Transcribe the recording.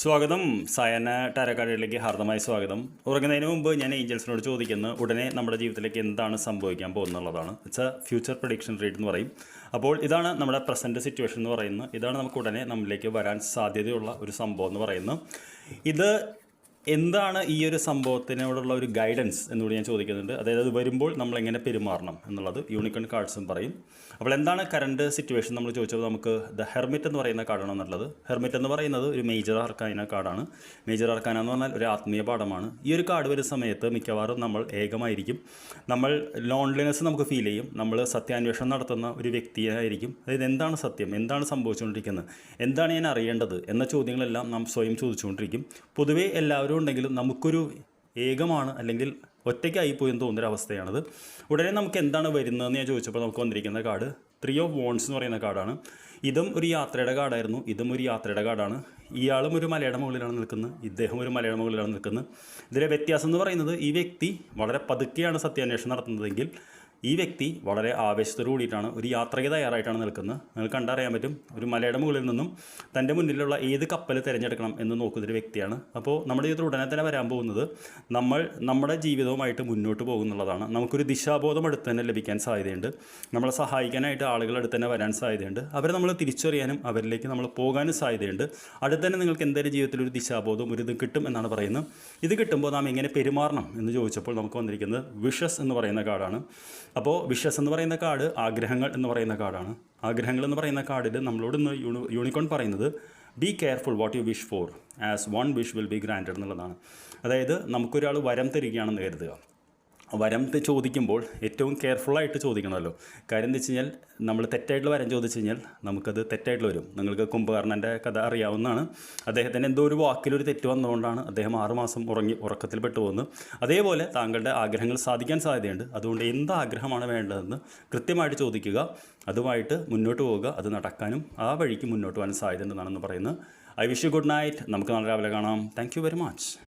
സ്വാഗതം. സായാഹ്ന ടാരോക്കാർഡിലേക്ക് ഹാർദമായ സ്വാഗതം. ഉറങ്ങുന്നതിന് മുമ്പ് ഞാൻ ഏഞ്ചൽസിനോട് ചോദിക്കുന്നത് ഉടനെ നമ്മുടെ ജീവിതത്തിലേക്ക് എന്താണ് സംഭവിക്കാൻ പോകുന്നുള്ളതാണ്. It's a future prediction read എന്ന് പറയും. അപ്പോൾ ഇതാണ് നമ്മുടെ പ്രസൻറ്റ് സിറ്റുവേഷൻ എന്ന് പറയുന്നത്. ഇതാണ് നമുക്ക് ഉടനെ നമ്മളിലേക്ക് വരാൻ സാധ്യതയുള്ള ഒരു സംഭവം എന്ന് പറയുന്നത്. ഇത് എന്താണ് ഈ ഒരു സംഭവത്തിനോടുള്ള ഒരു ഗൈഡൻസ് എന്നുകൂടി ഞാൻ ചോദിക്കുന്നുണ്ട്. അതായത് അത് വരുമ്പോൾ നമ്മൾ എങ്ങനെ പെരുമാറണം എന്നുള്ളത് യൂണിക്കോൺ കാർഡ്സും പറയും. അപ്പോൾ എന്താണ് കറണ്ട് സിറ്റുവേഷൻ നമ്മൾ ചോദിച്ചപ്പോൾ നമുക്ക് ദ ഹെർമിറ്റ് എന്ന് പറയുന്ന കാർഡാണ് എന്നുള്ളത്. ഹെർമിറ്റ് എന്ന് പറയുന്നത് ഒരു മേജർ അർക്കാന കാർഡാണ്. മേജർ അർക്കാന എന്ന് പറഞ്ഞാൽ ഒരു ആത്മീയ പാഠമാണ്. ഈ ഒരു കാർഡ് വരുന്ന സമയത്ത് മിക്കവാറും നമ്മൾ ഏകമായിരിക്കും. നമ്മൾ ലോൺലിനെസ് നമുക്ക് ഫീൽ ചെയ്യും. നമ്മൾ സത്യാന്വേഷണം നടത്തുന്ന ഒരു വ്യക്തിയായിരിക്കും. അതായത് എന്താണ് സത്യം, എന്താണ് സംഭവിച്ചുകൊണ്ടിരിക്കുന്നത്, എന്താണ് ഞാൻ അറിയേണ്ടത് എന്ന ചോദ്യങ്ങളെല്ലാം നാം സ്വയം ചോദിച്ചുകൊണ്ടിരിക്കും. പൊതുവേ എല്ലാവരും ഉണ്ടെങ്കിലും നമുക്കൊരു ഏകമാണ് അല്ലെങ്കിൽ ഒറ്റയ്ക്കായിപ്പോയെന്ന് തോന്നുന്നൊരവസ്ഥയാണത്. ഉടനെ നമുക്ക് എന്താണ് വരുന്നതെന്ന് ഞാൻ ചോദിച്ചപ്പോൾ നമുക്ക് വന്നിരിക്കുന്ന കാർഡ് 3 ഓഫ് വോൺസ് എന്ന് പറയുന്ന കാർഡാണ്. ഇതും ഒരു യാത്രയുടെ കാർഡായിരുന്നു, ഇതും ഒരു യാത്രയുടെ കാർഡാണ്. ഇയാളും ഒരു മലയുടെ മുകളിലാണ് നിൽക്കുന്നത്, ഇദ്ദേഹം ഒരു മലയുടെ മുകളിലാണ് നിൽക്കുന്നത്. ഇതിലെ വ്യത്യാസം എന്ന് പറയുന്നത് ഈ വ്യക്തി വളരെ പതുക്കെയാണ് സത്യാന്വേഷണം നടത്തുന്നതെങ്കിൽ ഈ വ്യക്തി വളരെ ആവേശത്തോടു കൂടിയിട്ടാണ് ഒരു യാത്രയ്ക്ക് തയ്യാറായിട്ടാണ് നിൽക്കുന്നത്. നിങ്ങൾ കണ്ടറിയാൻ പറ്റും. ഒരു മലയുടെ മുകളിൽ നിന്നും തൻ്റെ മുന്നിലുള്ള ഏത് കപ്പൽ തിരഞ്ഞെടുക്കണം എന്ന് നോക്കുന്നൊരു വ്യക്തിയാണ്. അപ്പോൾ നമ്മുടെ ജീവിതത്തിൽ ഉടനെ തന്നെ വരാൻ പോകുന്നത് നമ്മൾ നമ്മുടെ ജീവിതവുമായിട്ട് മുന്നോട്ട് പോകുന്നുള്ളതാണ്. നമുക്കൊരു ദിശാബോധം അടുത്ത് തന്നെ ലഭിക്കാൻ സാധ്യതയുണ്ട്. നമ്മളെ സഹായിക്കാനായിട്ട് ആളുകൾ അടുത്ത് തന്നെ വരാൻ സാധ്യതയുണ്ട്. അവരെ നമ്മൾ തിരിച്ചറിയാനും അവരിലേക്ക് നമ്മൾ പോകാനും സാധ്യതയുണ്ട്. അടുത്ത് തന്നെ നിങ്ങൾക്ക് എന്തായാലും ജീവിതത്തിൽ ഒരു ദിശാബോധം ഒരു ഇത് കിട്ടും എന്നാണ് പറയുന്നത്. ഇത് കിട്ടുമ്പോൾ നാം എങ്ങനെ പെരുമാറണം എന്ന് ചോദിച്ചപ്പോൾ നമുക്ക് വന്നിരിക്കുന്നത് വിഷസ് എന്ന് പറയുന്ന കാർഡാണ്. അപ്പോൾ വിഷസ് എന്ന് പറയുന്ന കാർഡ് ആഗ്രഹങ്ങൾ എന്ന് പറയുന്ന കാർഡാണ്. ആഗ്രഹങ്ങൾ എന്ന് പറയുന്ന കാർഡിൽ നമ്മളോട് ഇന്ന് യൂണിക്കോൺ പറയുന്നത് be careful what you wish four as one wish will be granted എന്നുള്ളതാണ്. അതായത് നമുക്കൊരാൾ വരം തരികയാണെന്ന് കരുതുക. വരം ചോദിക്കുമ്പോൾ ഏറ്റവും കെയർഫുള്ളായിട്ട് ചോദിക്കണമല്ലോ. കാര്യം എന്താ വെച്ച് കഴിഞ്ഞാൽ നമ്മൾ തെറ്റായിട്ടുള്ള വരം ചോദിച്ചു കഴിഞ്ഞാൽ നമുക്കത് തെറ്റായിട്ട് വരും. നിങ്ങൾക്ക് കുംഭകർണൻ്റെ കഥ അറിയാവുന്നതാണ്. അദ്ദേഹത്തിന് എന്തോ ഒരു വാക്കിലൊരു തെറ്റ് വന്നുകൊണ്ടാണ് അദ്ദേഹം 6 മാസം ഉറക്കത്തിൽ പെട്ടുപോകുന്നത്. അതേപോലെ താങ്കളുടെ ആഗ്രഹങ്ങൾ സാധിക്കാൻ സാധ്യതയുണ്ട്. അതുകൊണ്ട് എന്ത് ആഗ്രഹമാണ് വേണ്ടതെന്ന് കൃത്യമായിട്ട് ചോദിക്കുക, അതുമായിട്ട് മുന്നോട്ട് പോവുക. അത് നടക്കാനും ആ വഴിക്ക് മുന്നോട്ട് പോകാനും സാധ്യതയുണ്ടെന്നാണെന്ന് പറയുന്നത്. I wish you good night. നമുക്ക് നാളെ രാവിലെ കാണാം. Thank you very much.